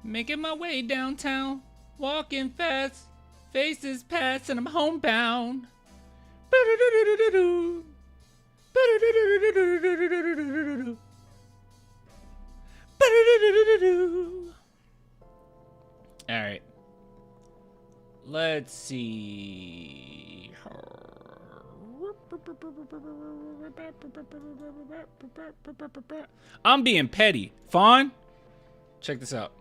Making my way downtown, walking fast, faces pass, and I'm homebound. All right. Let's see. I'm being petty. Fawn, check this out.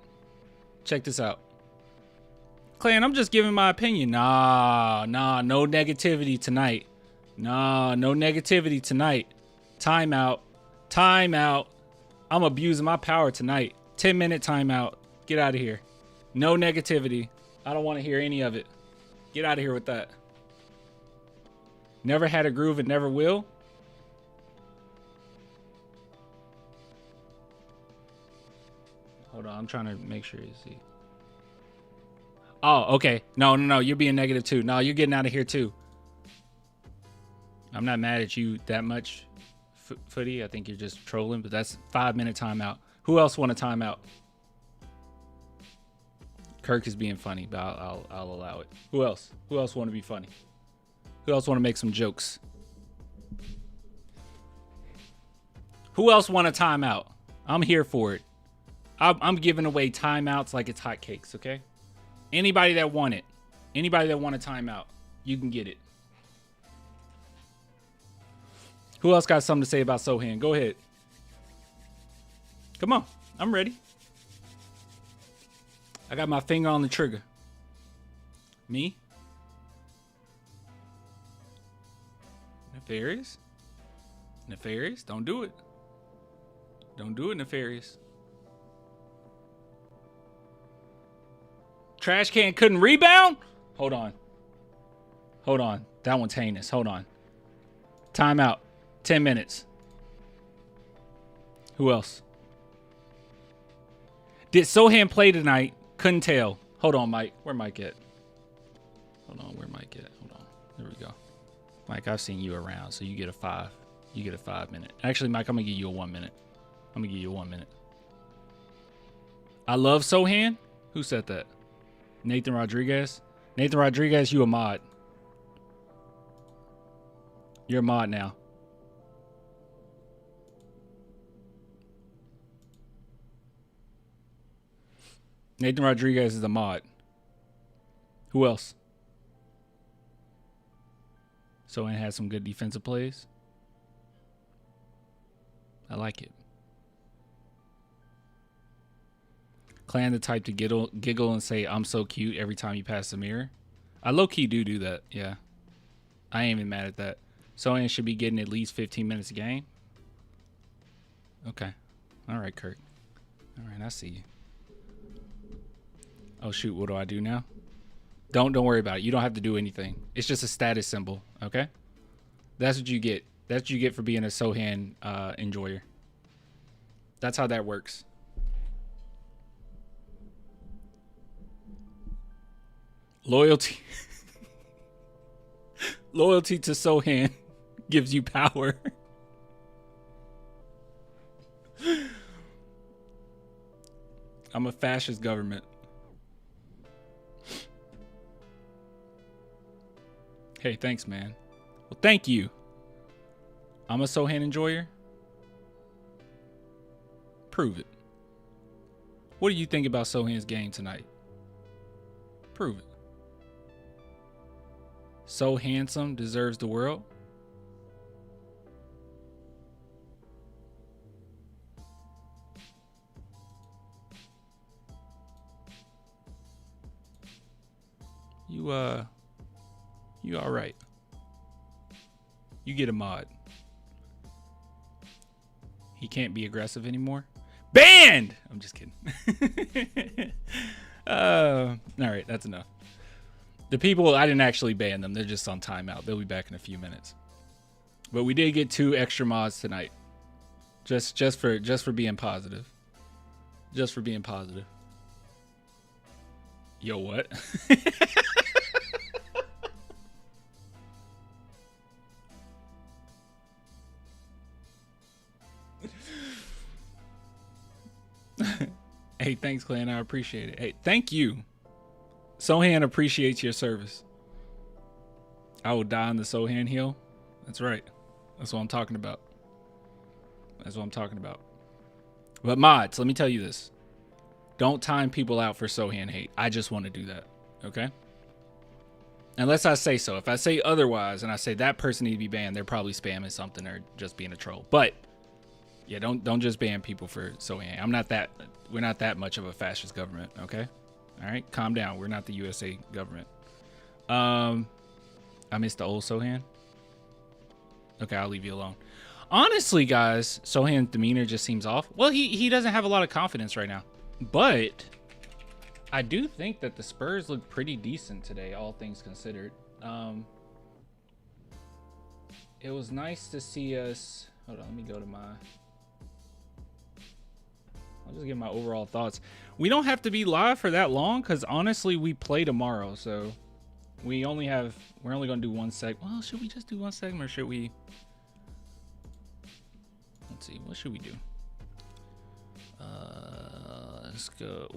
Check this out. Clan, I'm just giving my opinion. Nah, no negativity tonight. Nah, no negativity tonight. Timeout. Timeout. I'm abusing my power tonight. 10-minute timeout. Get out of here. No negativity. I don't want to hear any of it. Get out of here with that. Never had a groove and never will. Hold on, I'm trying to make sure you see. Oh, okay. No, you're being negative too. No, you're getting out of here too. I'm not mad at you that much, Footy. I think you're just trolling, but that's 5-minute timeout. Who else want a timeout? Kirk is being funny, but I'll allow it. Who else? Who else want to be funny? Who else want to make some jokes? Who else want a timeout? I'm here for it. I'm giving away timeouts like it's hotcakes, okay? Anybody that want it, anybody that want a timeout, you can get it. Who else got something to say about Sochan? Go ahead. Come on, I'm ready. I got my finger on the trigger. Me? Nefarious? Nefarious? Don't do it. Don't do it, Nefarious. Trash can couldn't rebound? Hold on. Hold on. That one's heinous. Hold on. Timeout. 10 minutes. Who else? Did Sochan play tonight? Couldn't tell. Hold on, Mike. Where Mike at? Hold on. Where Mike at? Hold on. There we go. Mike, I've seen you around, so you get a 5. You get a 5-minute. Actually, Mike, I'm going to give you a 1 minute. I'm going to give you a 1 minute. I love Sochan? Who said that? Nathan Rodriguez? Nathan Rodriguez, you a mod. You're a mod now. Nathan Rodriguez is a mod. Who else? Sochan has some good defensive plays. I like it. Clan the type to giggle and say, I'm so cute every time you pass the mirror. I low-key do that, yeah. I ain't even mad at that. Sochan should be getting at least 15 minutes a game. Okay. All right, Kirk. All right, I see you. Oh, shoot, what do I do now? Don't worry about it. You don't have to do anything. It's just a status symbol, okay? That's what you get. That's what you get for being a Sochan enjoyer. That's how that works. Loyalty. Loyalty to Sochan gives you power. I'm a fascist government. Hey, thanks, man. Well, thank you. I'm a Sochan enjoyer. Prove it. What do you think about Sochan's game tonight? Prove it. So handsome, deserves the world. You all right. You get a mod. He can't be aggressive anymore. Banned! I'm just kidding. All right, that's enough. The people, I didn't actually ban them. They're just on timeout. They'll be back in a few minutes. But we did get 2 extra mods tonight. Just for being positive. Just for being positive. Yo, what? Hey, thanks, Clan. I appreciate it. Hey, thank you. Sochan appreciates your service. I will die on the Sochan hill. That's right. That's what I'm talking about. That's what I'm talking about. But mods, let me tell you this. Don't time people out for Sochan hate. I just want to do that. Okay? Unless I say so. If I say otherwise and I say that person needs to be banned, they're probably spamming something or just being a troll. But yeah, don't just ban people for Sochan. We're not that much of a fascist government, okay? All right, calm down. We're not the USA government. I missed the old Sochan. Okay, I'll leave you alone. Honestly, guys, Sochan's demeanor just seems off. Well, he doesn't have a lot of confidence right now. But I do think that the Spurs look pretty decent today, all things considered. It was nice to see us. Hold on, let me go to my. I'll just give my overall thoughts. We don't have to be live for that long because honestly, we play tomorrow, so we're only gonna do one segment. Well, should we just do one segment or should we? Let's see. What should we do? Let's go.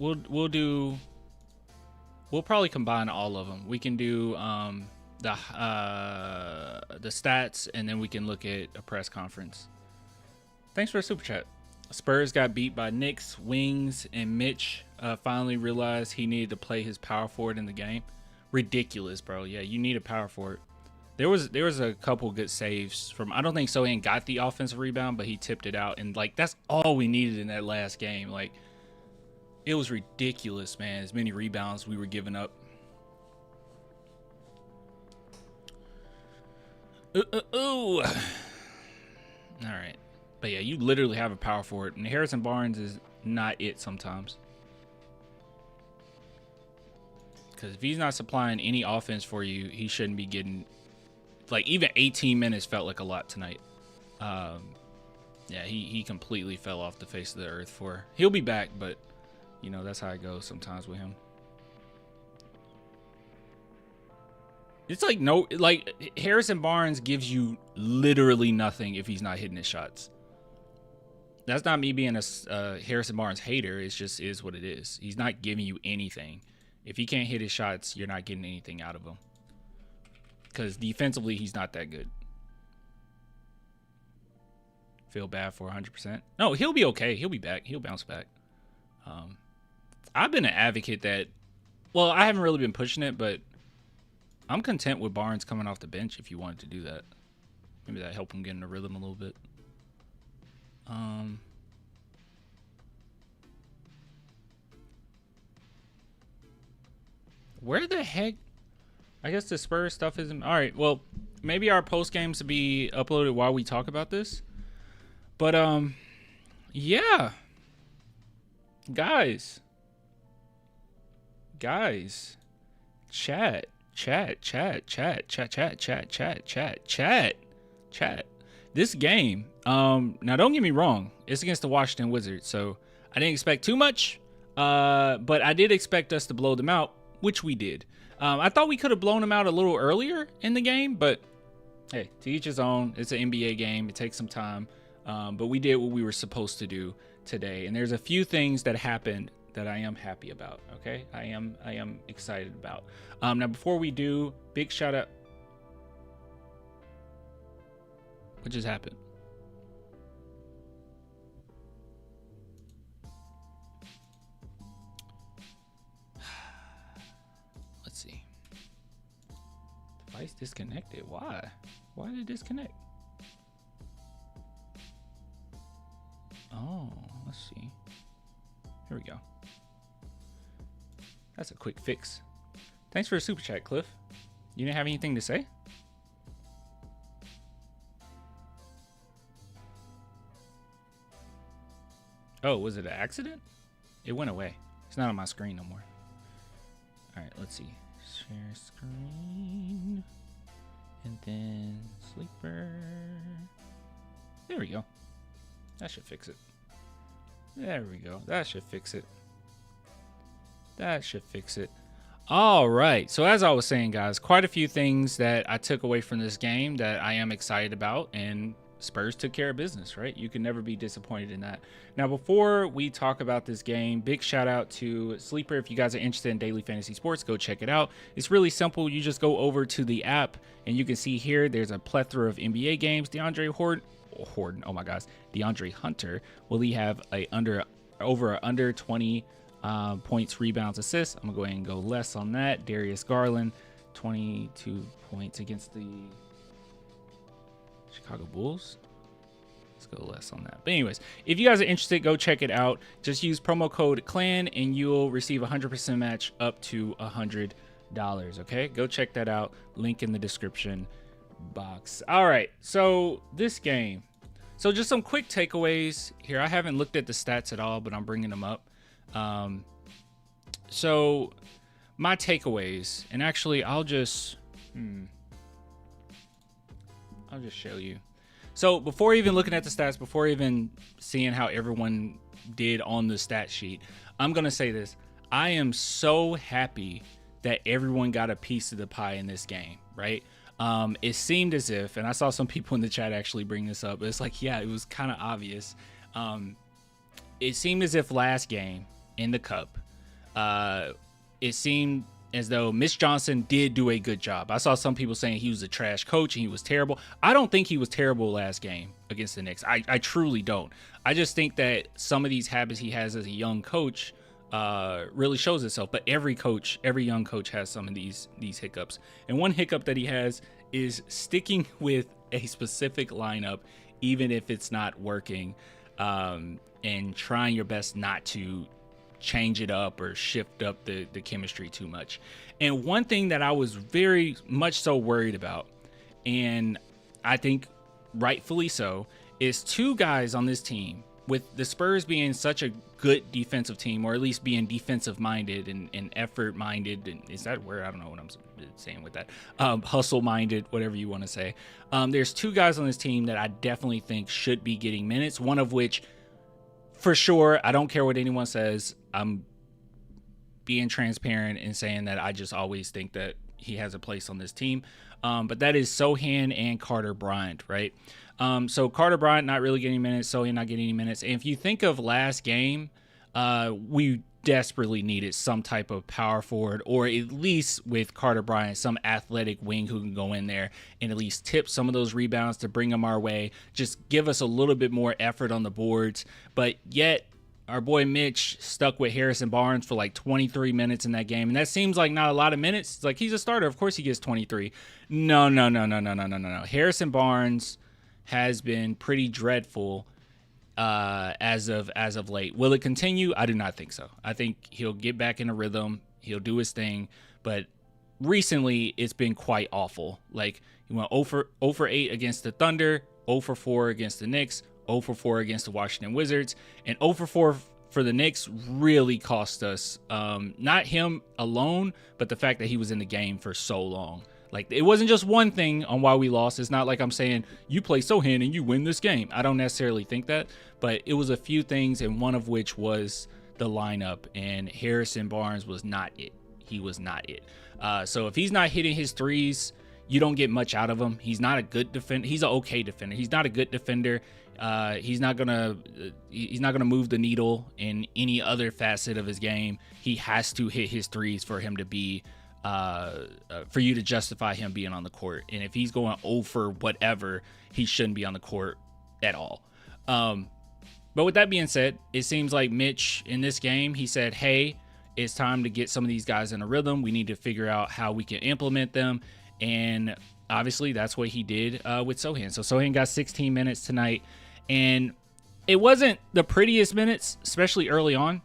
We'll probably combine all of them. We can do the stats, and then we can look at a press conference. Thanks for a super chat. Spurs got beat by Knicks, Wings, and Mitch finally realized he needed to play his power forward in the game. Ridiculous, bro. Yeah, you need a power forward. There was a couple good saves from. I don't think Sochan got the offensive rebound, but he tipped it out, and like that's all we needed in that last game. Like it was ridiculous, man. As many rebounds we were giving up. All right. But yeah, you literally have a power forward, and Harrison Barnes is not it sometimes. Because if he's not supplying any offense for you, he shouldn't be getting, like, even 18 minutes felt like a lot tonight. Yeah, he completely fell off the face of the earth for. He'll be back, but you know that's how it goes sometimes with him. It's like Harrison Barnes gives you literally nothing if he's not hitting his shots. That's not me being a Harrison Barnes hater. It's just is what it is. He's not giving you anything. If he can't hit his shots, you're not getting anything out of him. Because defensively, he's not that good. Feel bad for 100%. No, he'll be okay. He'll be back. He'll bounce back. I've been an advocate that, well, I haven't really been pushing it, but I'm content with Barnes coming off the bench if you wanted to do that. Maybe that help him get in the rhythm a little bit. Where the heck? I guess the Spurs stuff isn't. All right, well, maybe our post games will be uploaded while we talk about this. But yeah, guys, chat. This game, now don't get me wrong, it's against the Washington Wizards, so I didn't expect too much, but I did expect us to blow them out, which we did. I thought we could have blown them out a little earlier in the game, but hey, to each his own. It's an NBA game. It takes some time, but we did what we were supposed to do today, and there's a few things that happened that I am happy about. Okay, I am excited about. Now before we do, big shout out. What just happened? Let's see. Device disconnected. Why? Why did it disconnect? Oh, let's see. Here we go. That's a quick fix. Thanks for the super chat, Cliff. You didn't have anything to say? Oh, was it an accident? It went away. It's not on my screen no more. All right, let's see. Share screen. And then sleeper. There we go. That should fix it. There we go. That should fix it. That should fix it. All right. So as I was saying, guys, quite a few things that I took away from this game that I am excited about. And Spurs took care of business, right? You can never be disappointed in that. Now, before we talk about this game, big shout out to Sleeper. If you guys are interested in daily fantasy sports, go check it out. It's really simple. You just go over to the app and you can see here there's a plethora of NBA games. DeAndre Hunter, will he have under 20 points, rebounds, assists? I'm gonna go ahead and go less on that. Darius Garland, 22 points against the Chicago Bulls. Let's go less on that. But anyways, if you guys are interested, go check it out. Just use promo code CLAN and you'll receive 100% match up to $100. Okay, go check that out. Link in the description box. All right, so this game. So just some quick takeaways here. I haven't looked at the stats at all, but I'm bringing them up. So my takeaways, and actually I'll just show you. So before even looking at the stats, before even seeing how everyone did on the stat sheet, I'm going to say this. I am so happy that everyone got a piece of the pie in this game, right? It seemed as if, and I saw some people in the chat actually bring this up, but it's like, yeah, it was kind of obvious. It seemed as if last game in the Cup, it seemed as though Mitch Johnson did do a good job. I saw some people saying he was a trash coach and he was terrible. I don't think he was terrible last game against the Knicks. I truly don't. I just think that some of these habits he has as a young coach really shows itself. But every young coach has some of these hiccups. And one hiccup that he has is sticking with a specific lineup, even if it's not working, and trying your best not to change it up or shift up the chemistry too much. And one thing that I was very much so worried about, and I think rightfully so, is two guys on this team, with the Spurs being such a good defensive team, or at least being defensive minded and effort minded. And is that where, I don't know what I'm saying with that, hustle minded, whatever you want to say. There's two guys on this team that I definitely think should be getting minutes, one of which, for sure, I don't care what anyone says, I'm being transparent and saying that I just always think that he has a place on this team. But that is Sochan and Carter Bryant, right? So Carter Bryant not really getting minutes, Sochan not getting any minutes. And if you think of last game, we desperately needed some type of power forward, or at least with Carter Bryant, some athletic wing who can go in there and at least tip some of those rebounds to bring them our way. Just give us a little bit more effort on the boards. But yet, our boy Mitch stuck with Harrison Barnes for like 23 minutes in that game. And that seems like not a lot of minutes. It's like, he's a starter. Of course he gets 23. No. Harrison Barnes has been pretty dreadful as of late. Will it continue? I do not think so. I think he'll get back in a rhythm. He'll do his thing. But recently, it's been quite awful. Like, he went 0 for 8 against the Thunder, 0 for 4 against the Knicks, 0 for 4 against the Washington Wizards, and 0 for 4 for the Knicks really cost us. Not him alone, but the fact that he was in the game for so long. Like, it wasn't just one thing on why we lost. It's not like I'm saying you play Sochan and you win this game. I don't necessarily think that, but it was a few things, and one of which was the lineup, and Harrison Barnes was not it. He was not it. So if he's not hitting his threes, you don't get much out of him. He's not a good defender. He's an okay defender. He's not a good defender. He's not gonna move the needle in any other facet of his game. He has to hit his threes for him to be for you to justify him being on the court. And if he's going 0 for whatever, he shouldn't be on the court at all. But with that being said, it seems like Mitch in this game, he said, hey, it's time to get some of these guys in a rhythm. We need to figure out how we can implement them. And obviously that's what he did with Sochan. So Sochan got 16 minutes tonight, and it wasn't the prettiest minutes, especially early on.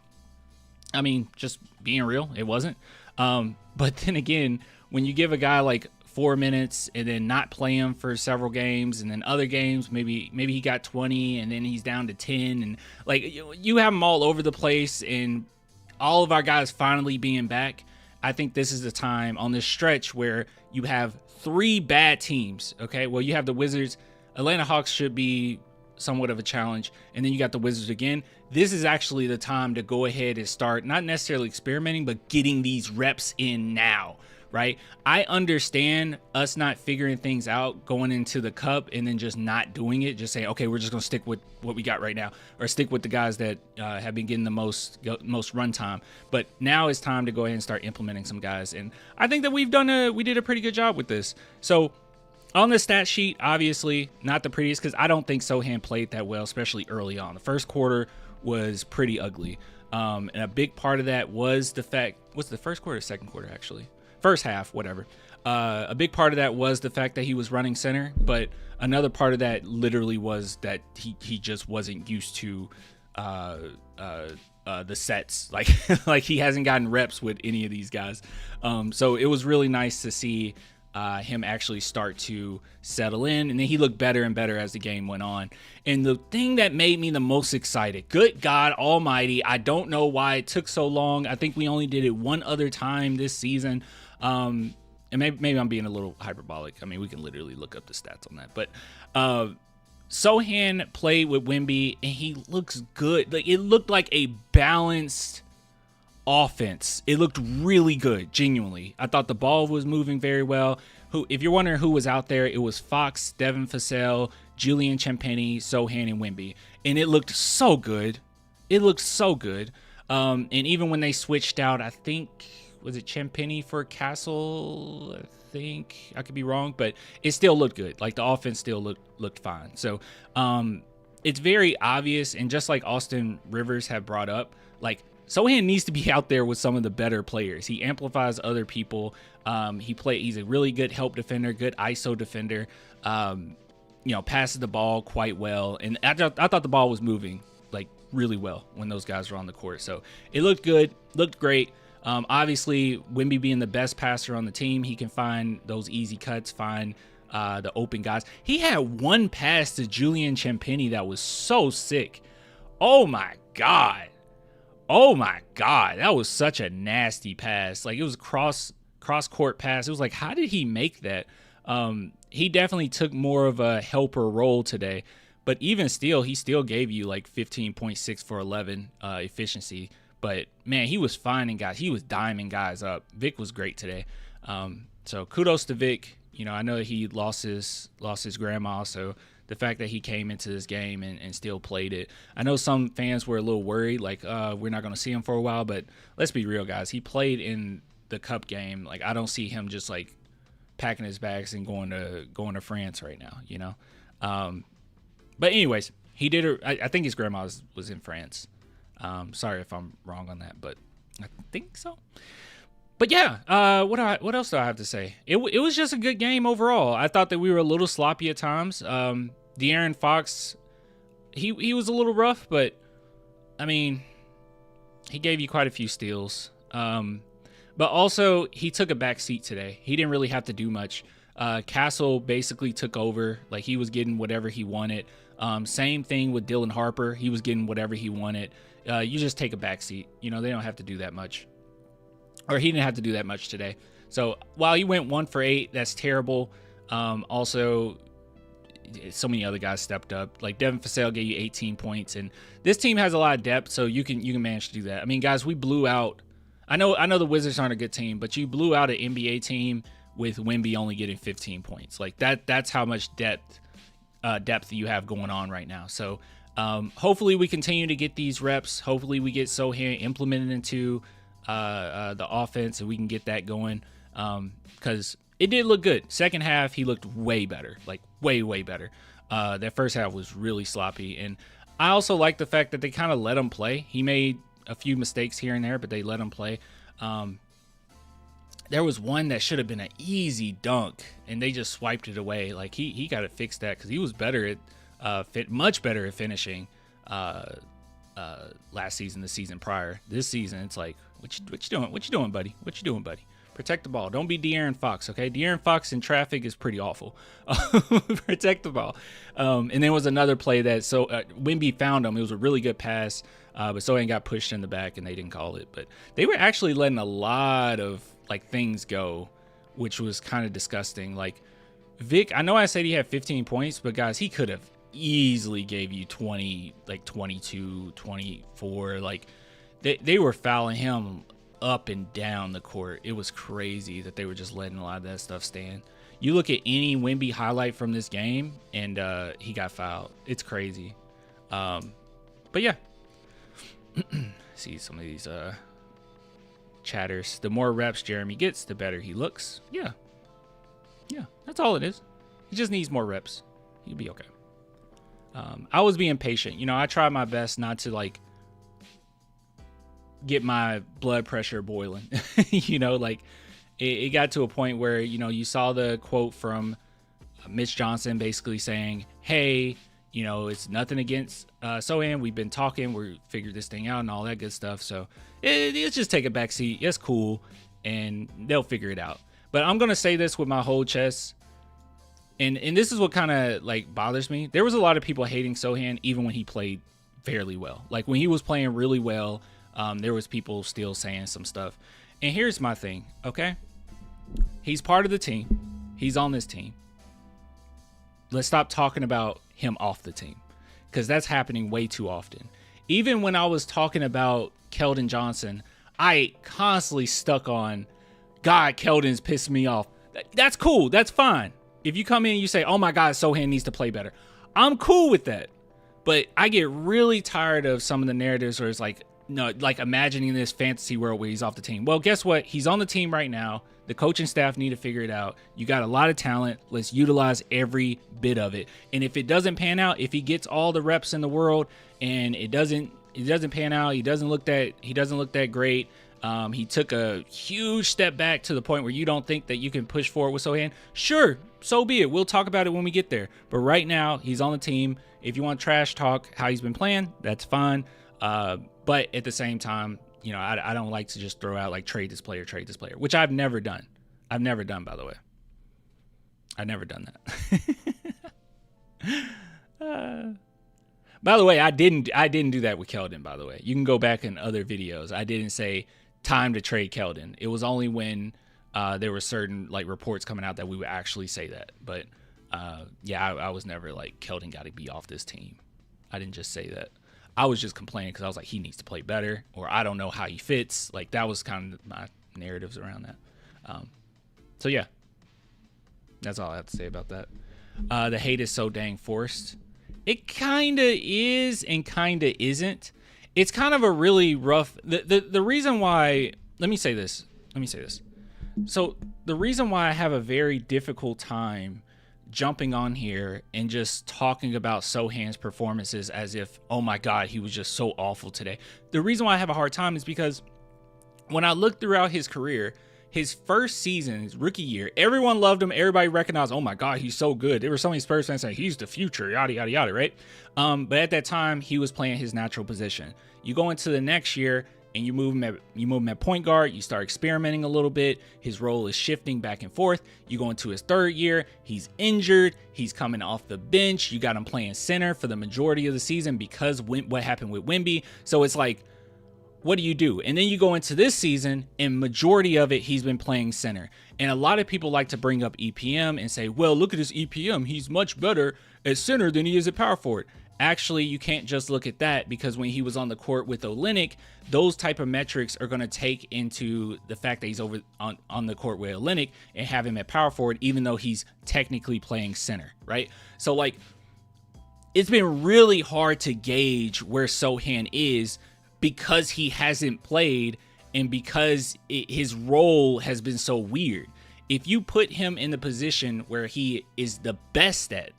I mean, just being real, it wasn't. But then again, when you give a guy like 4 minutes and then not play him for several games, and then other games, maybe he got 20 and then he's down to 10, and like you have him all over the place, and all of our guys finally being back, I think this is the time on this stretch where you have 3 bad teams. Okay, well, you have the Wizards. Atlanta Hawks should be somewhat of a challenge, and then you got the Wizards again. This is actually the time to go ahead and start not necessarily experimenting, but getting these reps in now, right? I understand us not figuring things out going into the cup and then just not doing it, just saying, okay, we're just going to stick with what we got right now, or stick with the guys that have been getting the most run time. But now it's time to go ahead and start implementing some guys. And I think that we did a pretty good job with this. So on the stat sheet, obviously not the prettiest, because I don't think Sochan played that well, especially early on. The first quarter was pretty ugly. And a big part of that was the fact, what's the first quarter or second quarter, actually? First half, whatever. A big part of that was the fact that he was running center, but another part of that literally was that he just wasn't used to the sets. Like he hasn't gotten reps with any of these guys. So it was really nice to see him actually start to settle in, and then he looked better and better as the game went on. And the thing that made me the most excited, good God almighty, I don't know why it took so long. I think we only did it one other time this season. And maybe I'm being a little hyperbolic. I mean, we can literally look up the stats on that. But Sochan played with Wemby, and he looks good. Like, it looked like a balanced offense. It looked really good, genuinely. I thought the ball was moving very well. If you're wondering who was out there, it was Fox, Devin Vassell, Julian Champagnie, Sochan, and Wemby. And it looked so good. It looked so good. And even when they switched out, I think, was it Champagnie for Castle? I think. I could be wrong, but it still looked good. Like, the offense still looked fine. So it's very obvious, and just like Austin Rivers had brought up, like, Sochan needs to be out there with some of the better players. He amplifies other people. He's a really good help defender, good ISO defender. Passes the ball quite well. And I thought the ball was moving like really well when those guys were on the court. So it looked good, looked great. Obviously, Wemby being the best passer on the team, he can find those easy cuts, find the open guys. He had one pass to Julian Champagnie that was so sick. Oh my God. Oh my God, that was such a nasty pass. Like, it was cross court pass. It was like, how did he make that? He definitely took more of a helper role today, but even still, he still gave you like 15.6 for 11 efficiency. But man, he was finding guys. He was diming guys up. Vic was great today. So kudos to Vic. I know that he lost his grandma, so the fact that he came into this game and still played it. I know some fans were a little worried, like, we're not going to see him for a while, but let's be real, guys. He played in the Cup game. Like, I don't see him just, like, packing his bags and going to France right now, But anyways, he did it. I think his grandma was in France. Sorry if I'm wrong on that, but I think so. But yeah, what else do I have to say? It was just a good game overall. I thought that we were a little sloppy at times. De'Aaron Fox, he was a little rough, but I mean, he gave you quite a few steals. But also, he took a back seat today. He didn't really have to do much. Castle basically took over. Like, he was getting whatever he wanted. Same thing with Dylan Harper. He was getting whatever he wanted. You just take a back seat. They don't have to do that much. Or he didn't have to do that much today. So while he went 1 for 8, that's terrible. Also, so many other guys stepped up. Like, Devin Vassell gave you 18 points, and this team has a lot of depth, so you can manage to do that. I mean, guys, we blew out. I know the Wizards aren't a good team, but you blew out an NBA team with Wemby only getting 15 points. Like, that's how much depth you have going on right now. So hopefully we continue to get these reps. Hopefully we get Sochan implemented into the offense, and we can get that going, because it did look good. Second half, he looked way better, like way better. That first half was really sloppy, and I also like the fact that they kind of let him play. He made a few mistakes here and there, but they let him play. There was one that should have been an easy dunk, and they just swiped it away. Like, he got to fix that, because he was better at much better at finishing last season, the season prior. This season, it's like, what you doing? What you doing, buddy? What you doing, buddy? Protect the ball. Don't be De'Aaron Fox, okay? De'Aaron Fox in traffic is pretty awful. Protect the ball. And there was another play that Wemby found him. It was a really good pass, but Sochan got pushed in the back, and they didn't call it. But they were actually letting a lot of like things go, which was kind of disgusting. Like, Vic, I know I said he had 15 points, but guys, he could have easily gave you 20, like 22, 24. Like, they were fouling him up and down the court. It was crazy that they were just letting a lot of that stuff stand. You look at any Wemby highlight from this game, and he got fouled. It's crazy. But yeah. See some of these chatters. The more reps Jeremy gets, the better he looks. Yeah. Yeah, that's all it is. He just needs more reps. He'll be okay. I was being patient. You know, I tried my best not to, like, get my blood pressure boiling. You know, like, it got to a point where, you know, you saw the quote from Mitch Johnson basically saying, hey, you know, it's nothing against Sochan. We've been talking. We figured this thing out and all that good stuff. So it's just take a back seat. It's cool. And they'll figure it out. But I'm going to say this with my whole chest. And this is what kind of, like, bothers me. There was a lot of people hating Sochan even when he played fairly well. Like, when he was playing really well, there was people still saying some stuff. And here's my thing, okay? He's part of the team. He's on this team. Let's stop talking about him off the team, because that's happening way too often. Even when I was talking about Keldon Johnson, I constantly stuck on, God, Keldon's pissed me off. That's cool. That's fine. If you come in and you say, oh my God, Sochan needs to play better, I'm cool with that. But I get really tired of some of the narratives where it's like, no, like imagining this fantasy world where he's off the team. Well, guess what? He's on the team right now. The coaching staff need to figure it out. You got a lot of talent. Let's utilize every bit of it. And if it doesn't pan out, if he gets all the reps in the world and it doesn't pan out, he doesn't look that great. He took a huge step back to the point where you don't think that you can push forward with Sochan. Sure, so be it. We'll talk about it when we get there. But right now, he's on the team. If you want trash talk how he's been playing, that's fine. But at the same time, you know, I don't like to just throw out like trade this player, which I've never done. I've never done, by the way. I've never done that. By the way, I didn't do that with Keldon, by the way. You can go back in other videos. I didn't say time to trade Keldon. It was only when there were certain like reports coming out that we would actually say that. But yeah, I was never like, Keldon got to be off this team. I didn't just say that. I was just complaining because I was like, he needs to play better, or I don't know how he fits. Like, that was kind of my narratives around that. So yeah, that's all I have to say about that. The hate is so dang forced. It kind of is and kind of isn't. It's kind of a really rough, the reason why, let me say this. So the reason why I have a very difficult time jumping on here and just talking about Sochan's performances as if, oh my God, he was just so awful today. The reason why I have a hard time is because when I look throughout his career, his first season, his rookie year, everyone loved him. Everybody recognized, oh my God, he's so good. There were so many Spurs fans saying he's the future, yada, yada, yada, right? But at that time, he was playing his natural position. You go into the next year and you move him at point guard. You start experimenting a little bit. His role is shifting back and forth. You go into his third year. He's injured. He's coming off the bench. You got him playing center for the majority of the season because what happened with Wemby. So it's like, what do? And then you go into this season, and majority of it, he's been playing center. And a lot of people like to bring up EPM and say, well, look at his EPM. He's much better at center than he is at power forward. Actually, you can't just look at that, because when he was on the court with Olynyk, those type of metrics are going to take into the fact that he's over on the court with Olynyk and have him at power forward, even though he's technically playing center, right? So, like, it's been really hard to gauge where Sochan is because he hasn't played and because his role has been so weird. If you put him in the position where he is the best at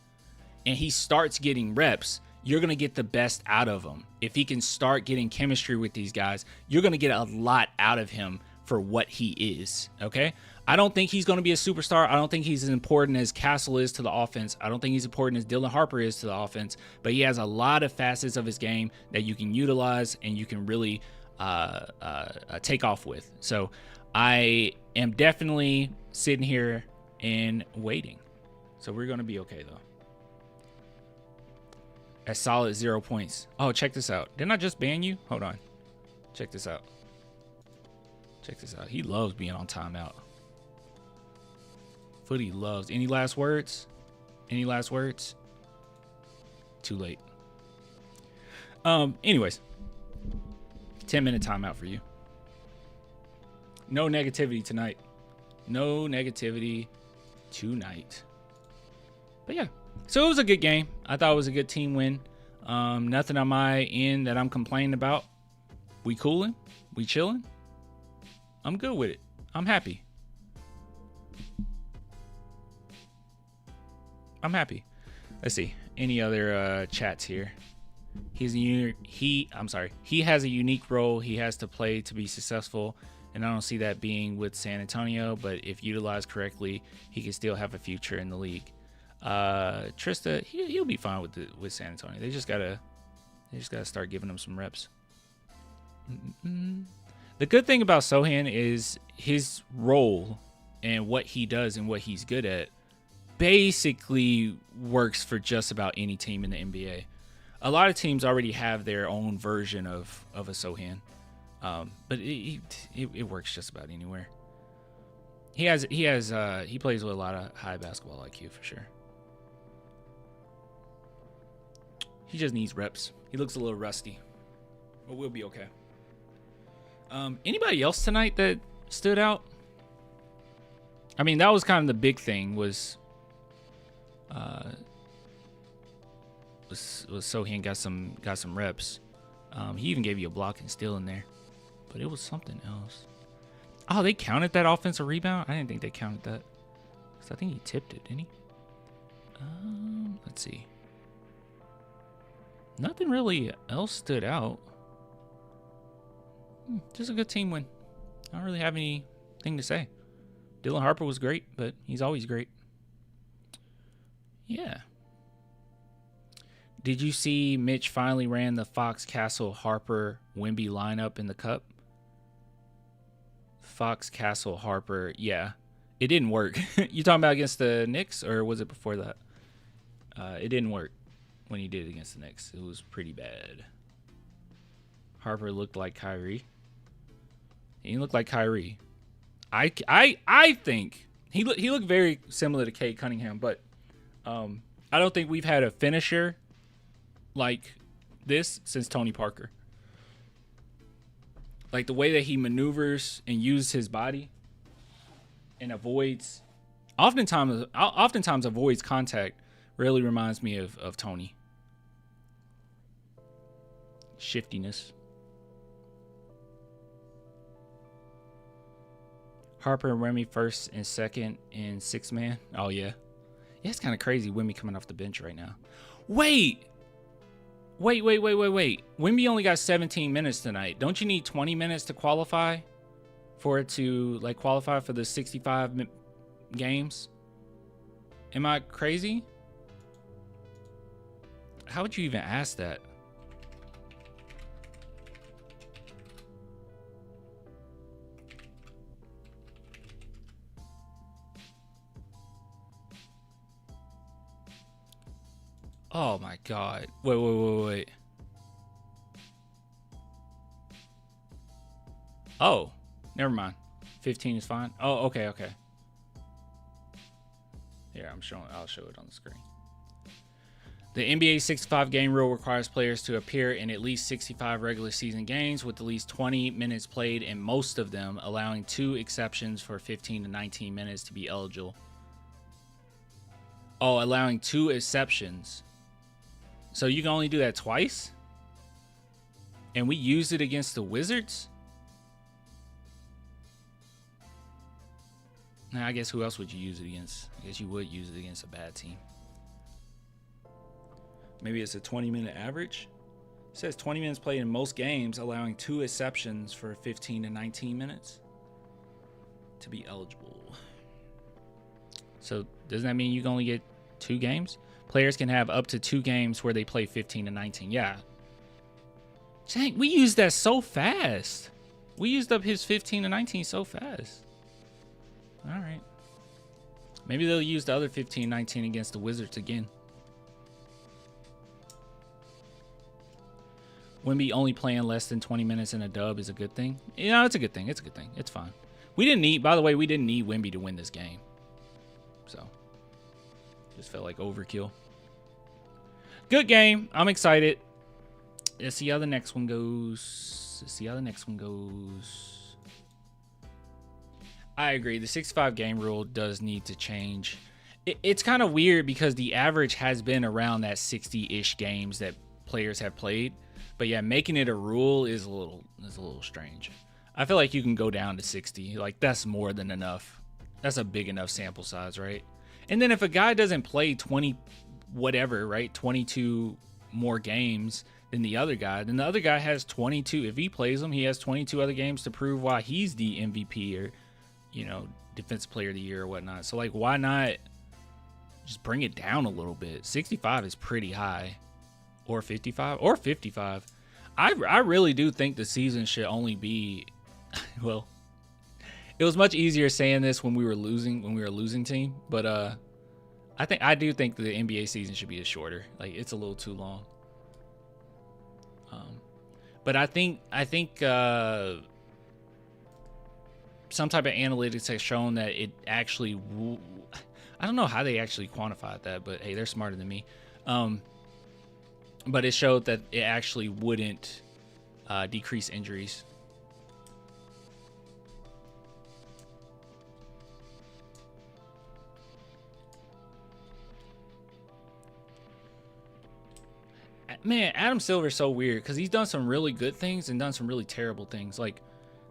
and he starts getting reps, you're going to get the best out of him. If he can start getting chemistry with these guys, you're going to get a lot out of him for what he is, okay? I don't think he's going to be a superstar. I don't think he's as important as Castle is to the offense. I don't think he's important as Dylan Harper is to the offense, but he has a lot of facets of his game that you can utilize and you can really take off with. So I am definitely sitting here and waiting. So we're going to be okay, though. A solid 0 points. Oh, check this out. Didn't I just ban you? Hold on. Check this out. Check this out. He loves being on timeout. Footy loves. Any last words? Any last words? Too late. Anyways. 10-minute timeout for you. No negativity tonight. No negativity tonight. But yeah, so it was a good game. I thought it was a good team win. Nothing on my end that I'm complaining about. We cooling. We chilling. I'm good with it. I'm happy. Let's see. Any other chats here? He has a unique role he has to play to be successful, and I don't see that being with San Antonio, but if utilized correctly, he can still have a future in the league. Trista, he'll be fine with San Antonio. They just gotta start giving him some reps. The good thing about Sochan is his role and what he does and what he's good at basically works for just about any team in the NBA. A lot of teams already have their own version of a Sochan, but it works just about anywhere. He plays with a lot of high basketball IQ for sure. He just needs reps. He looks a little rusty, but we'll be okay. Anybody else tonight that stood out? I mean, that was kind of the big thing was Sochan got some reps. He even gave you a block and steal in there, but it was something else. Oh, they counted that offensive rebound? I didn't think they counted that. Cause I think he tipped it, didn't he? Let's see. Nothing really else stood out. Just a good team win. I don't really have anything to say. Dylan Harper was great, but he's always great. Yeah. Did you see Mitch finally ran the Fox, Castle, Harper, Wemby lineup in the Cup? Fox, Castle, Harper. Yeah. It didn't work. You talking about against the Knicks, or was it before that? It didn't work when he did it against the Knicks. It was pretty bad. Harper looked like Kyrie. He looked like Kyrie. I think he looked very similar to Cade Cunningham, but I don't think we've had a finisher like this since Tony Parker. Like the way that he maneuvers and uses his body and oftentimes avoids contact really reminds me of Tony. Shiftiness. Harper and Remy first and second in 6-man. Oh, yeah. Yeah, it's kind of crazy. Wemby coming off the bench right now. Wait. Wemby only got 17 minutes tonight. Don't you need 20 minutes to qualify for it to qualify for the 65 games? Am I crazy? How would you even ask that? Oh my God. Wait. Oh, never mind. 15 is fine. Oh, okay. Here, I'll show it on the screen. The NBA 65 game rule requires players to appear in at least 65 regular season games with at least 20 minutes played in most of them, allowing 2 exceptions for 15 to 19 minutes to be eligible. Oh, allowing 2 exceptions. So you can only do that twice? And we used it against the Wizards? Now, I guess who else would you use it against? I guess you would use it against a bad team. Maybe it's a 20-minute average. It says 20 minutes played in most games, allowing 2 exceptions for 15 to 19 minutes to be eligible. So doesn't that mean you can only get 2 games? Players can have up to 2 games where they play 15 to 19. Yeah. Dang, we used that so fast. We used up his 15 to 19 so fast. All right. Maybe they'll use the other 15, 19 against the Wizards again. Wemby only playing less than 20 minutes in a dub is a good thing. You know, it's a good thing. It's fine. We didn't need Wemby to win this game. So, just felt like overkill. Good game. I'm excited. Let's see how the next one goes. I agree. The 65 game rule does need to change. It's kind of weird because the average has been around that 60-ish games that players have played. But yeah, making it a rule is a little strange. I feel like you can go down to 60. Like, that's more than enough. That's a big enough sample size, right? And then if a guy doesn't play 20 whatever, right? 22 more games than the other guy, then the other guy has 22. If he plays them, he has 22 other games to prove why he's the MVP or, you know, defensive player of the year or whatnot. So, like, why not just bring it down a little bit? 65 is pretty high. Or 55. Or 55. I really do think the season should only be, well, it was much easier saying this when we were a losing team, but I do think the NBA season should be shorter. Like, it's a little too long. But I think some type of analytics has shown that it actually, I don't know how they actually quantified that, but hey, they're smarter than me. But it showed that it actually wouldn't decrease injuries. Man, Adam Silver's so weird because he's done some really good things and done some really terrible things. Like,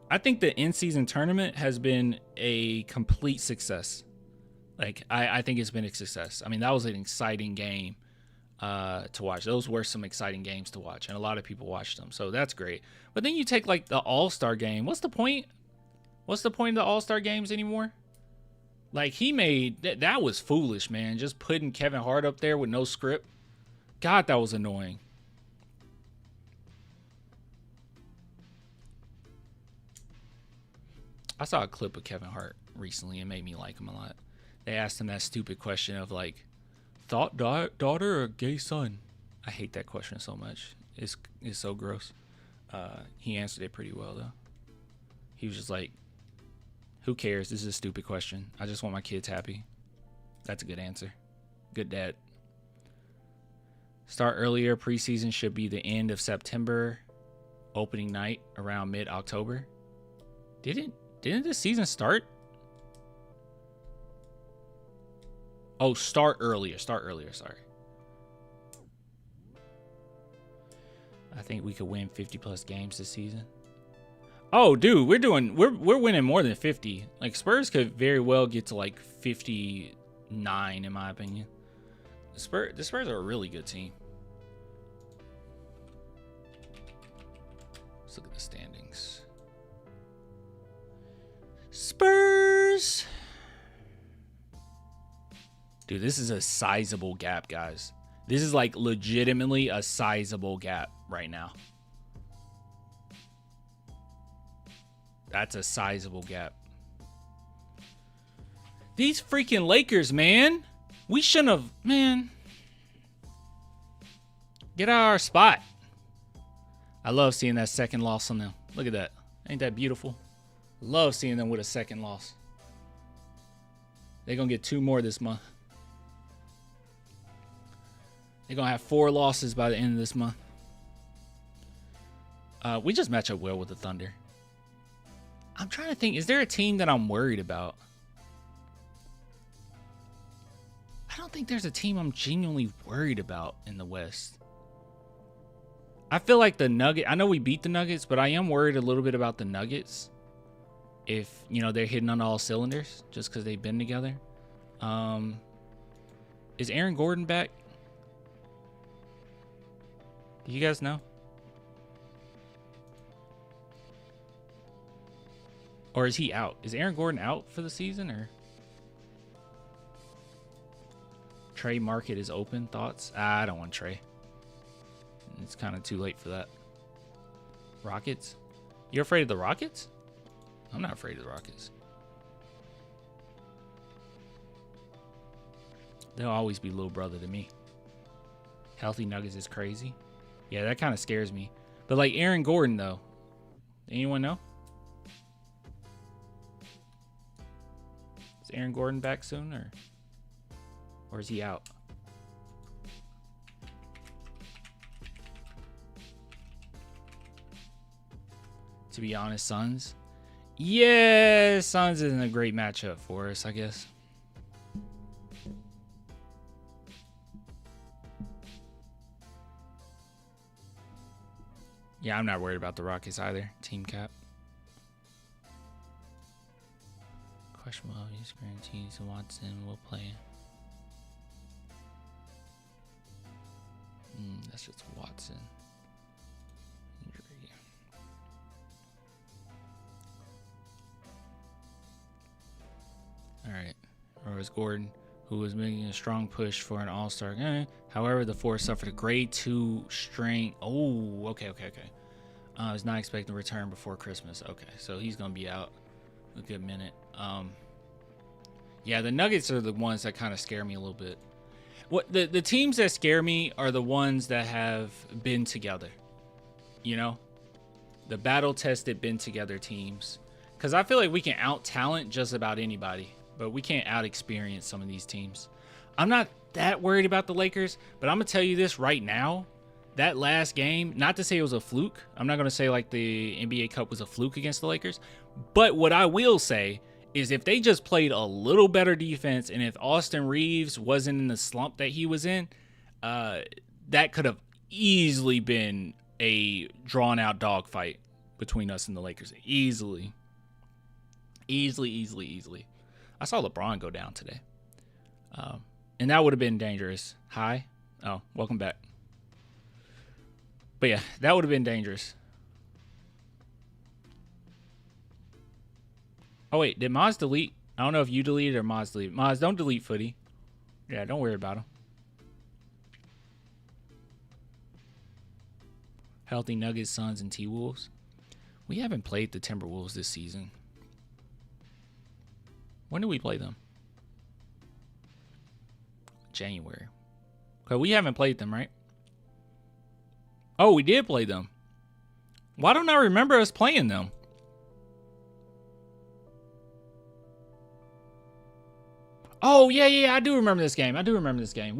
I think the in-season tournament has been a complete success. Like, I think it's been a success. I mean, that was an exciting game to watch. Those were some exciting games to watch, and a lot of people watched them, so that's great. But then you take, like, the All-Star game. What's the point? What's the point of the All-Star games anymore? Like, he made... That was foolish, man. Just putting Kevin Hart up there with no script. God, that was annoying. I saw a clip of Kevin Hart recently and made me like him a lot. They asked him that stupid question of, like, thought daughter or gay son? I hate that question so much. It's so gross. He answered it pretty well, though. He was just like, who cares? This is a stupid question. I just want my kids happy. That's a good answer. Good dad. Start earlier. Preseason should be the end of September. Opening night around mid-October. Didn't the season start? Oh, start earlier. Sorry. I think we could win 50 plus games this season. Oh, dude, we're winning more than 50. Like, Spurs could very well get to like 59 in my opinion. The Spurs are a really good team. Let's look at the standings. Spurs. Dude, this is a sizable gap, guys. This is like legitimately a sizable gap right now. That's a sizable gap. These freaking Lakers, man. We shouldn't have, man. Get out of our spot. I love seeing that second loss on them. Look at that. Ain't that beautiful? Love seeing them with a second loss. They're going to get 2 more this month. They're going to have 4 losses by the end of this month. We just match up well with the Thunder. I'm trying to think. Is there a team that I'm worried about? I don't think there's a team I'm genuinely worried about in the West. I feel like the Nuggets, I know we beat the Nuggets, but I am worried a little bit about the Nuggets. If, you know, they're hitting on all cylinders just because they've been together. Is Aaron Gordon back? Do you guys know? Or is he out? Is Aaron Gordon out for the season, or? Trey market is open. Thoughts? I don't want Trey. It's kind of too late for that. Rockets? You're afraid of the Rockets? I'm not afraid of the Rockets. They'll always be little brother to me. Healthy Nuggets is crazy. Yeah, that kind of scares me. But like Aaron Gordon, though. Anyone know? Is Aaron Gordon back soon, or is he out? To be honest, Suns, Yeah, Suns isn't a great matchup for us, I guess. Yeah, I'm not worried about the Rockets either. Team cap. Questionable obvious guarantees Watson will play. That's just Watson. Injury. All right. Rose Gordon, who was making a strong push for an all-star game. However, the Force suffered a grade 2 strain. Oh, okay. I was not expecting to return before Christmas. Okay, so he's going to be out a good minute. Yeah, the Nuggets are the ones that kind of scare me a little bit. What the teams that scare me are the ones that have been together. You know? The battle-tested, been-together teams. Because I feel like we can out-talent just about anybody, but we can't out-experience some of these teams. I'm not that worried about the Lakers, but I'm going to tell you this right now. That last game, not to say it was a fluke. I'm not going to say like the NBA Cup was a fluke against the Lakers. But what I will say is if they just played a little better defense and if Austin Reeves wasn't in the slump that he was in, that could have easily been a drawn-out dogfight between us and the Lakers. Easily. I saw LeBron go down today. And that would have been dangerous. Hi. Oh, welcome back. But yeah, that would have been dangerous. Oh, wait. Did Maz delete? I don't know if you deleted or Maz deleted. Maz, don't delete Footy. Yeah, don't worry about him. Healthy Nuggets, Suns, and T-Wolves. We haven't played the Timberwolves this season. When did we play them? January. Okay, we haven't played them, right? Oh, we did play them. Why don't I remember us playing them? Oh, yeah, I do remember this game. We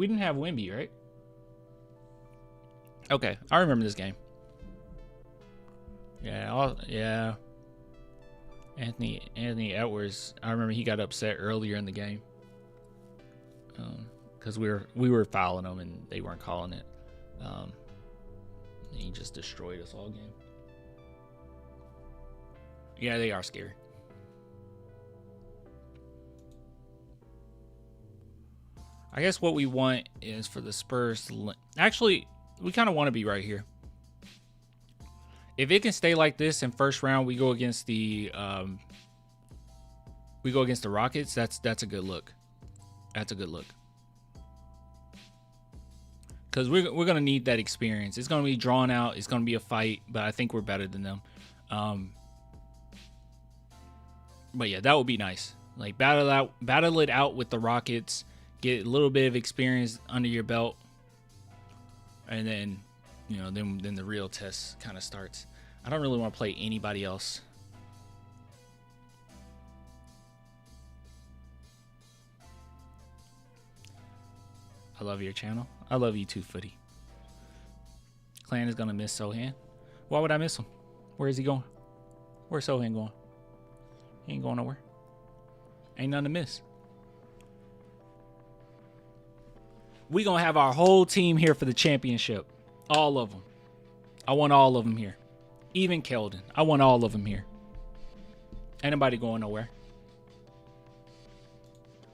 didn't have Wemby, right? Okay, I remember this game. Yeah. Anthony Edwards, I remember he got upset earlier in the game. Because we were fouling them and they weren't calling it. He just destroyed us all game. Yeah, they are scary. I guess what we want is for the Spurs to... Actually, we kind of want to be right here. If it can stay like this in first round, we go against the Rockets. That's a good look. That's a good look. Because we're going to need that experience. It's going to be drawn out. It's going to be a fight. But I think we're better than them. But yeah, that would be nice. Like battle it out with the Rockets. Get a little bit of experience under your belt. And then, then the real test kind of starts. I don't really want to play anybody else. I love your channel. I love you too, Footy. Clan is going to miss Sochan. Why would I miss him? Where is he going? Where's Sochan going? He ain't going nowhere. Ain't nothing to miss. We going to have our whole team here for the championship. All of them. I want all of them here. Even Keldon. I want all of them here. Ain't nobody going nowhere.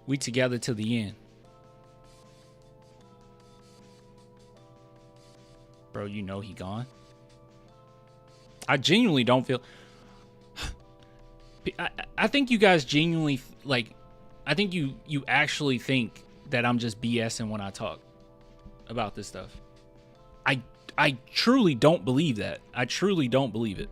We together to the end. Bro, you know he gone. I genuinely don't feel... I think you guys genuinely... I think you actually think that I'm just BSing when I talk about this stuff. I truly don't believe that. I truly don't believe it.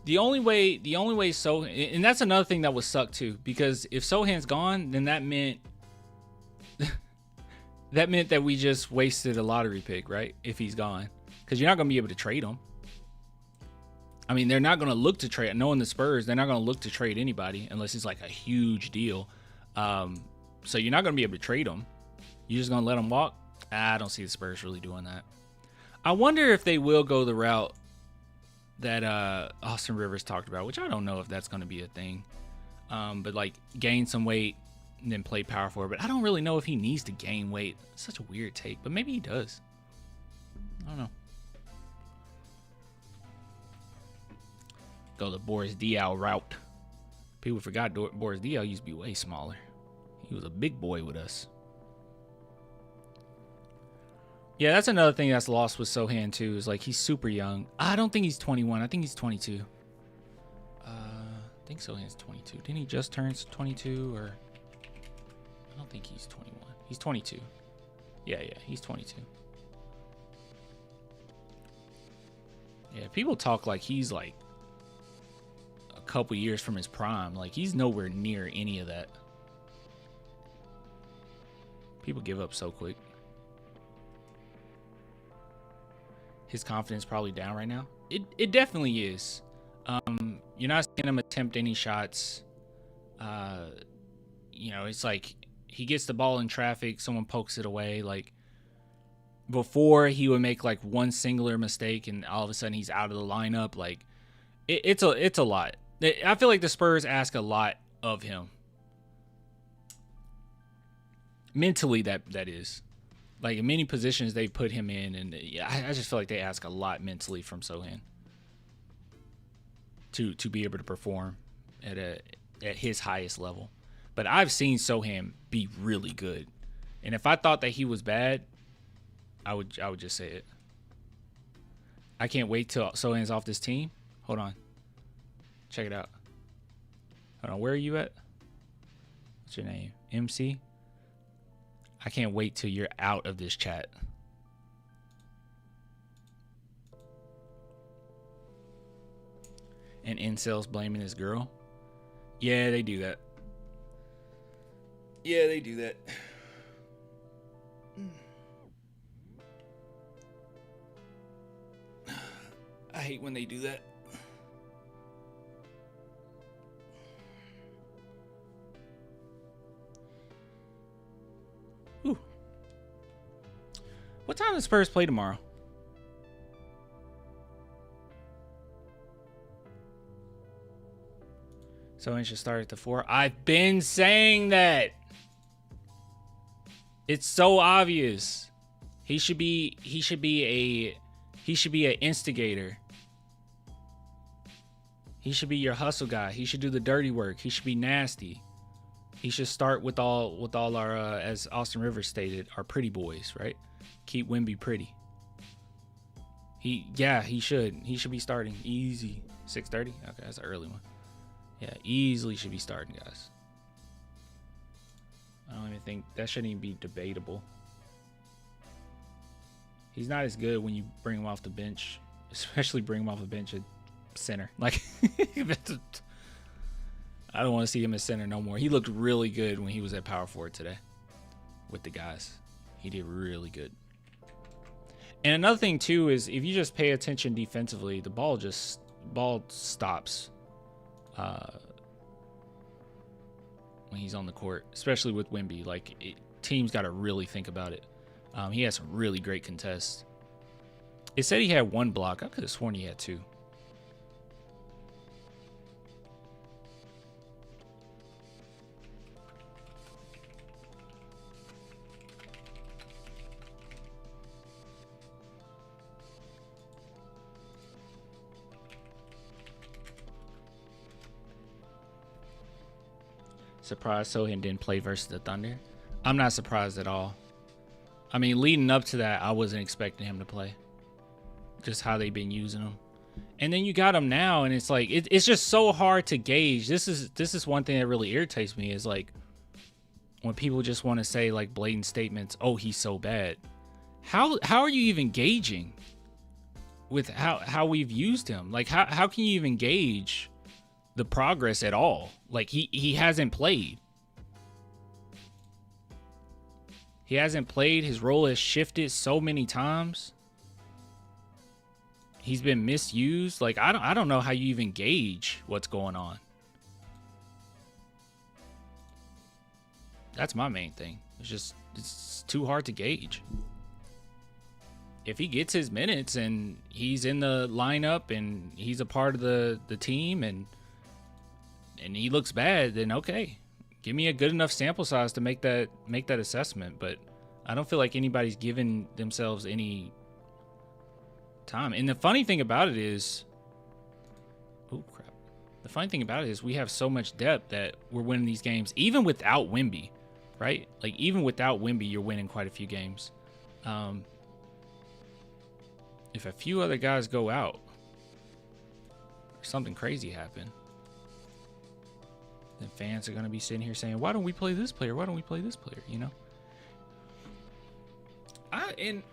The only way and that's another thing that would suck too, because if Sochan's gone, then that meant that we just wasted a lottery pick, right? If he's gone, because you're not going to be able to trade him. I mean, they're not going to look to trade. Knowing the Spurs, they're not going to look to trade anybody unless it's like a huge deal. So you're not going to be able to trade him. You're just going to let him walk? I don't see the Spurs really doing that. I wonder if they will go the route Austin Rivers talked about, which I don't know if that's going to be a thing. But like gain some weight and then play power forward. But I don't really know if he needs to gain weight. It's such a weird take, but maybe he does. I don't know. Go the Boris Diaw route. People forgot Boris Diaw used to be way smaller. He was a big boy with us. Yeah, that's another thing that's lost with Sochan too. Is like he's super young. I don't think he's 21. I think he's 22. I think Sochan's 22. Didn't he just turn 22? Or I don't think he's 21. He's 22. Yeah, he's 22. Yeah, people talk like he's like a couple years from his prime. Like he's nowhere near any of that. People give up so quick. His confidence probably down right now. It definitely is. You're not seeing him attempt any shots. You know, it's like he gets the ball in traffic, someone pokes it away. Like before, he would make like one singular mistake, and all of a sudden he's out of the lineup. Like it's a lot. I feel like the Spurs ask a lot of him. Mentally, that is. Like in many positions they put him in, and I just feel like they ask a lot mentally from Sochan to be able to perform at his highest level. But I've seen Sochan be really good, and if I thought that he was bad, I would just say it. I can't wait till Sochan's off this team. Hold on, check it out. Hold on, where are you at? What's your name? MC. I can't wait till you're out of this chat. And incels blaming his girl. Yeah, they do that. Yeah, they do that. I hate when they do that. Ooh. What time does Spurs play tomorrow? So he should start at the 4. I've been saying that. It's so obvious. He should be an instigator. He should be your hustle guy. He should do the dirty work. He should be nasty. He should start with all our as Austin Rivers stated, our pretty boys, right? Keep Wemby pretty. He should. He should be starting easy. 6:30? Okay, that's an early one. Yeah, easily should be starting, guys. I don't even think that shouldn't even be debatable. He's not as good when you bring him off the bench, especially bring him off the bench at center. Like, I don't want to see him at center no more. He looked really good when he was at power forward today with the guys. He did really good. And another thing too is if you just pay attention defensively, the ball stops when he's on the court, especially with Wemby. Like teams got to really think about it. He has some really great contests. It said he had 1 block. I could have sworn he had 2. Surprised Sochan didn't play versus the Thunder. I'm not surprised at all. I mean, leading up to that, I wasn't expecting him to play. Just how they've been using him. And then you got him now, and it's like it's just so hard to gauge. This is one thing that really irritates me is like when people just want to say like blatant statements, "Oh, he's so bad." How are you even gauging with how we've used him? Like how can you even gauge the progress at all? Like he hasn't played. He hasn't played. His role has shifted so many times. He's been misused. Like I don't know how you even gauge what's going on. That's my main thing. It's too hard to gauge. if he gets his minutes and he's in the lineup and he's a part of the team and he looks bad, then okay, give me a good enough sample size to make that assessment. But I don't feel like anybody's giving themselves any time. And the funny thing about it is, oh crap, the funny thing about it is we have so much depth that we're winning these games even without Wemby, right? Like even without Wemby, you're winning quite a few games. If a few other guys go out or something crazy happen, then fans are going to be sitting here saying, why don't we play this player? Why don't we play this player? You know? And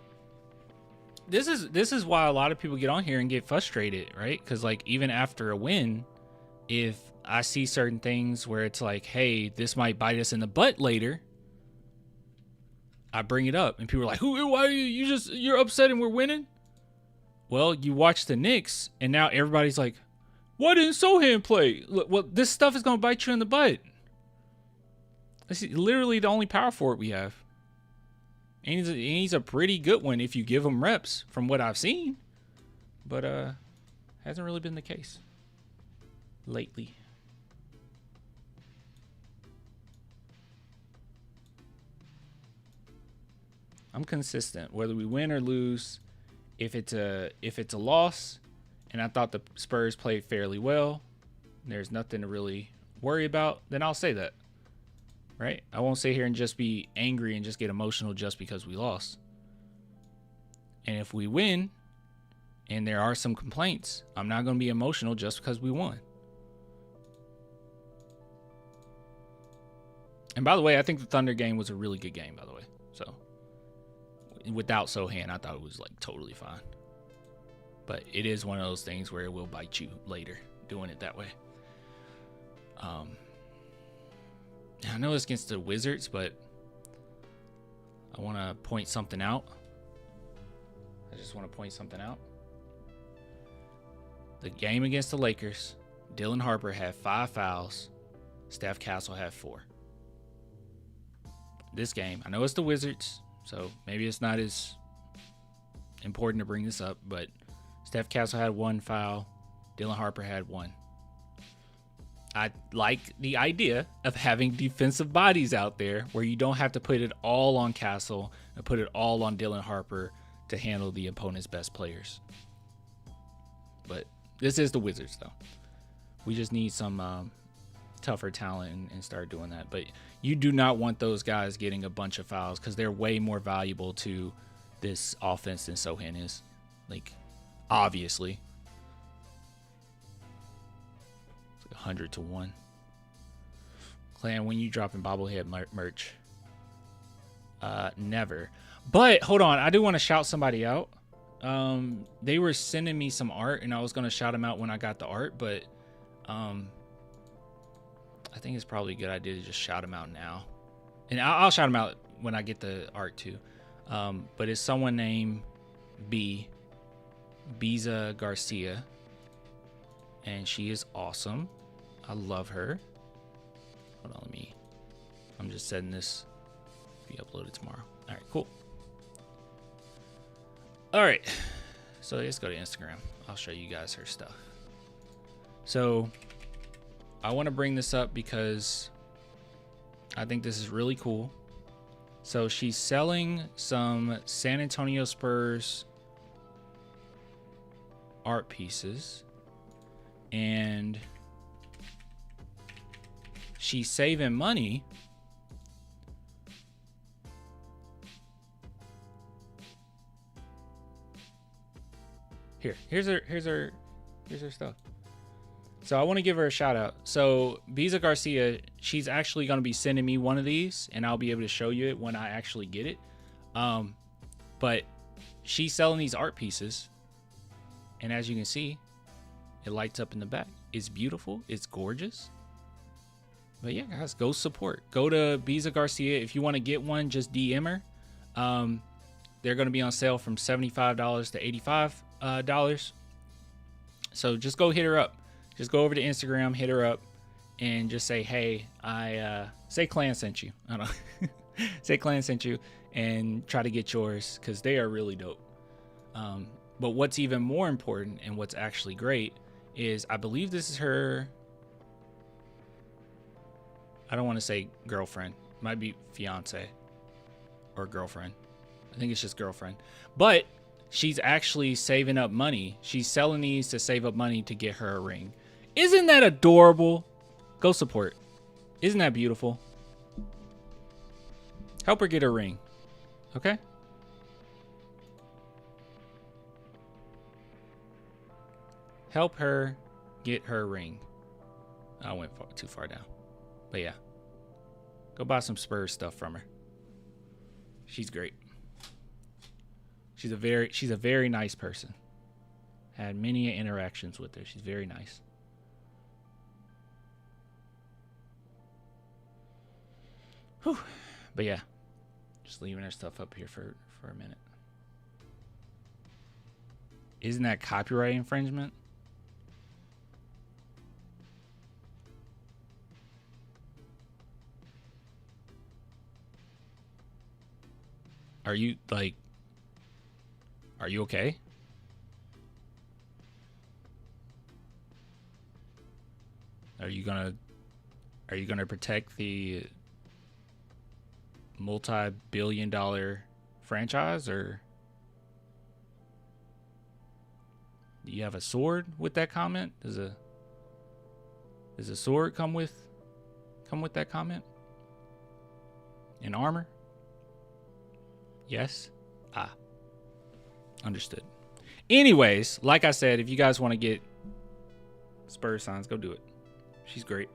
this is why a lot of people get on here and get frustrated, right? Because like even after a win, if I see certain things where it's like, hey, this might bite us in the butt later, I bring it up and people are like, why are you're upset and we're winning? Well, you watch the Knicks and now everybody's like, why didn't Sochan play? Well, this stuff is going to bite you in the butt. This is literally the only power forward we have. And he's a pretty good one if you give him reps from what I've seen. But hasn't really been the case lately. I'm consistent whether we win or lose. If it's a loss and I thought the Spurs played fairly well, there's nothing to really worry about, then I'll say that. Right? I won't sit here and just be angry and just get emotional just because we lost. And if we win and there are some complaints, I'm not going to be emotional just because we won. And by the way, I think the Thunder game was a really good game, by the way. So without Sochan, I thought it was like totally fine. But it is one of those things where it will bite you later doing it that way. I know it's against the Wizards, but I want to point something out. I just want to point something out. The game against the Lakers, Dylan Harper had 5 fouls. Steph Castle had 4. This game, I know it's the Wizards, so maybe it's not as important to bring this up, but Steph Castle had 1 foul. Dylan Harper had 1. I like the idea of having defensive bodies out there where you don't have to put it all on Castle and put it all on Dylan Harper to handle the opponent's best players. But this is the Wizards, though. We just need some tougher talent and start doing that. But you do not want those guys getting a bunch of fouls because they're way more valuable to this offense than Sochan is. Like, obviously. 100-1. Clan, when you dropping bobblehead merch? Never. But hold on, I do want to shout somebody out. They were sending me some art, and I was gonna shout them out when I got the art, but I think it's probably a good idea to just shout them out now. And I'll shout them out when I get the art too. But it's someone named Biza Garcia, and she is awesome. I love her. Hold on, I'm just setting this to be uploaded tomorrow. All right, cool. All right, so let's go to Instagram. I'll show you guys her stuff. So I want to bring this up because I think this is really cool. So she's selling some San Antonio Spurs art pieces, and she's saving money here's her stuff. So I want to give her a shout out. So Biza Garcia, she's actually going to be sending me one of these, and I'll be able to show you it when I actually get it. But she's selling these art pieces, and as you can see, it lights up in the back. It's beautiful. It's gorgeous. But yeah, guys, go support. Go to Biza Garcia. If you want to get one, just DM her. They're going to be on sale from $75 to $85. So just go hit her up. Just go over to Instagram, hit her up, and just say, hey, say Clan sent you. I don't know. Say Clan sent you, and try to get yours, because they are really dope. But what's even more important and what's actually great is I believe this is her. I don't want to say girlfriend. It might be fiance or girlfriend. I think it's just girlfriend. But she's actually saving up money. She's selling these to save up money to get her a ring. Isn't that adorable? Go support. Isn't that beautiful? Help her get her ring. Okay? Help her get her ring. I went too far down. But yeah. Go buy some Spurs stuff from her. She's great. She's a very nice person. Had many interactions with her. She's very nice. Whew. But yeah. Just leaving her stuff up here for a minute. Isn't that copyright infringement? Are you like, are you okay? Are you gonna protect the multi-billion-dollar franchise, or do you have a sword with that comment? Does a sword come with that comment? In armor? Yes? Ah. Understood. Anyways, like I said, if you guys want to get Spurs signs, go do it. She's great.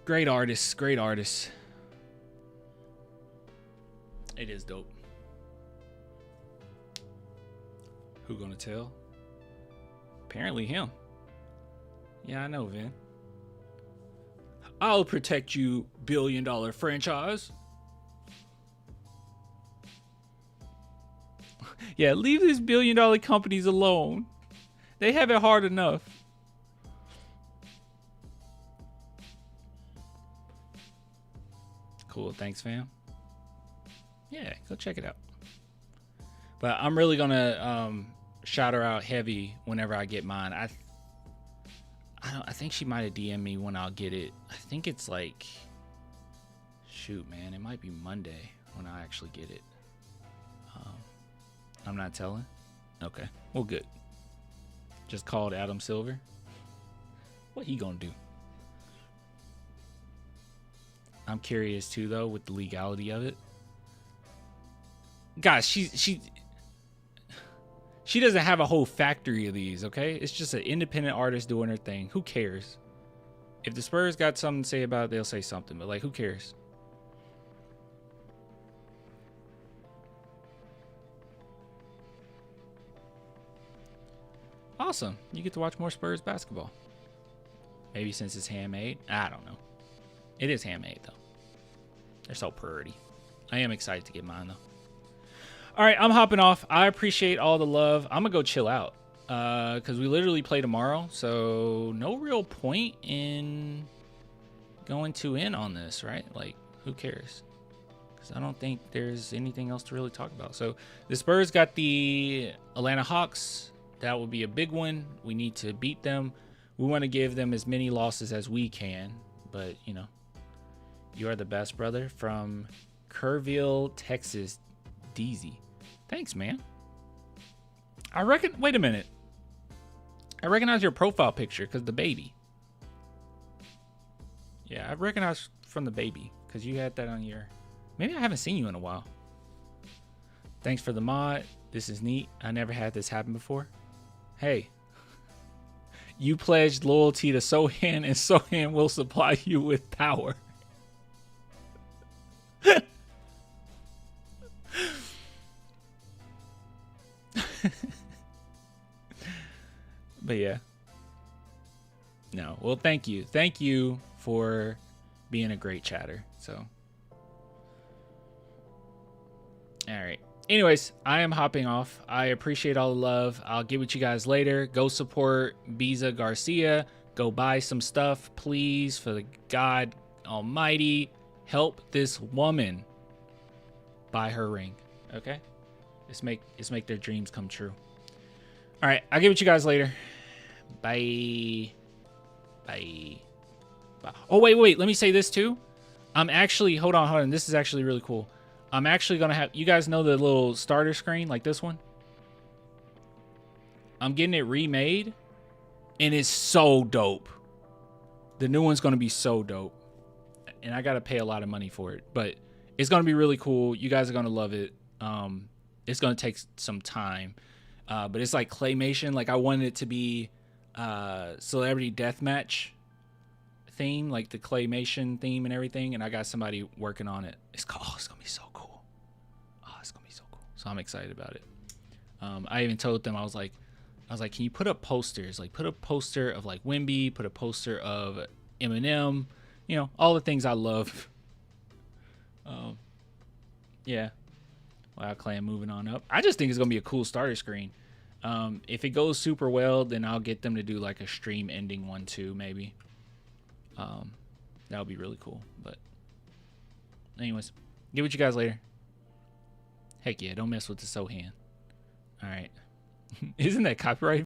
Great artist. Great artist. It is dope. Who gonna tell? Apparently him. Yeah, I know, Vin. I'll protect you, billion-dollar franchise. Yeah, leave these billion-dollar companies alone. They have it hard enough. Cool, thanks, fam. Yeah, go check it out. But I'm really gonna shout her out heavy whenever I get mine. I think she might have DM'd me when I'll get it. I think it's like, shoot, man, it might be Monday when I actually get it. I'm not telling. Okay, well, good. Just called Adam Silver. What he gonna do? I'm curious too, though, with the legality of it. Guys, she doesn't have a whole factory of these, okay? It's just an independent artist doing her thing. Who cares? If the Spurs got something to say about it, they'll say something, but like, who cares? Awesome. You get to watch more Spurs basketball. Maybe since it's handmade. I don't know. It is handmade, though. They're so pretty. I am excited to get mine, though. All right, I'm hopping off. I appreciate all the love. I'm going to go chill out because we literally play tomorrow. So no real point in going too in on this, right? Like, who cares? Because I don't think there's anything else to really talk about. So the Spurs got the Atlanta Hawks. That will be a big one. We need to beat them. We want to give them as many losses as we can. But, you know, you are the best, brother. From Kerrville, Texas, DZ. Thanks, man. Wait a minute. I recognize your profile picture because the baby. Yeah, I recognize from the baby because you had that on your... Maybe I haven't seen you in a while. Thanks for the mod. This is neat. I never had this happen before. Hey, you pledged loyalty to Sochan, and Sochan will supply you with power. But yeah. No, well, thank you. Thank you for being a great chatter. So, all right. Anyways, I am hopping off. I appreciate all the love. I'll get with you guys later. Go support Biza Garcia. Go buy some stuff, please, for the God Almighty. Help this woman buy her ring. Okay? Let's make their dreams come true. All right, I'll get with you guys later. Bye. Bye. Bye. Oh, wait. Let me say this too. I'm actually, hold on. This is actually really cool. I'm actually going to have, you guys know the little starter screen like this one? I'm getting it remade and it's so dope. The new one's going to be so dope. And I got to pay a lot of money for it, but it's going to be really cool. You guys are going to love it. It's going to take some time. But it's like claymation. Like I wanted it to be celebrity deathmatch theme, like the claymation theme and everything. And I got somebody working on it. It's going to be so cool. Oh, it's going to be so cool. So I'm excited about it. I even told them, I was like, can you put up posters? Like put a poster of like Wimby, put a poster of Eminem, you know, all the things I love. Yeah. Wow, Clan moving on up. I just think it's going to be a cool starter screen. If it goes super well, then I'll get them to do like a stream ending one too, maybe. That would be really cool. But anyways, get with you guys later. Heck yeah, don't mess with the Sochan. All right. Isn't that copyright?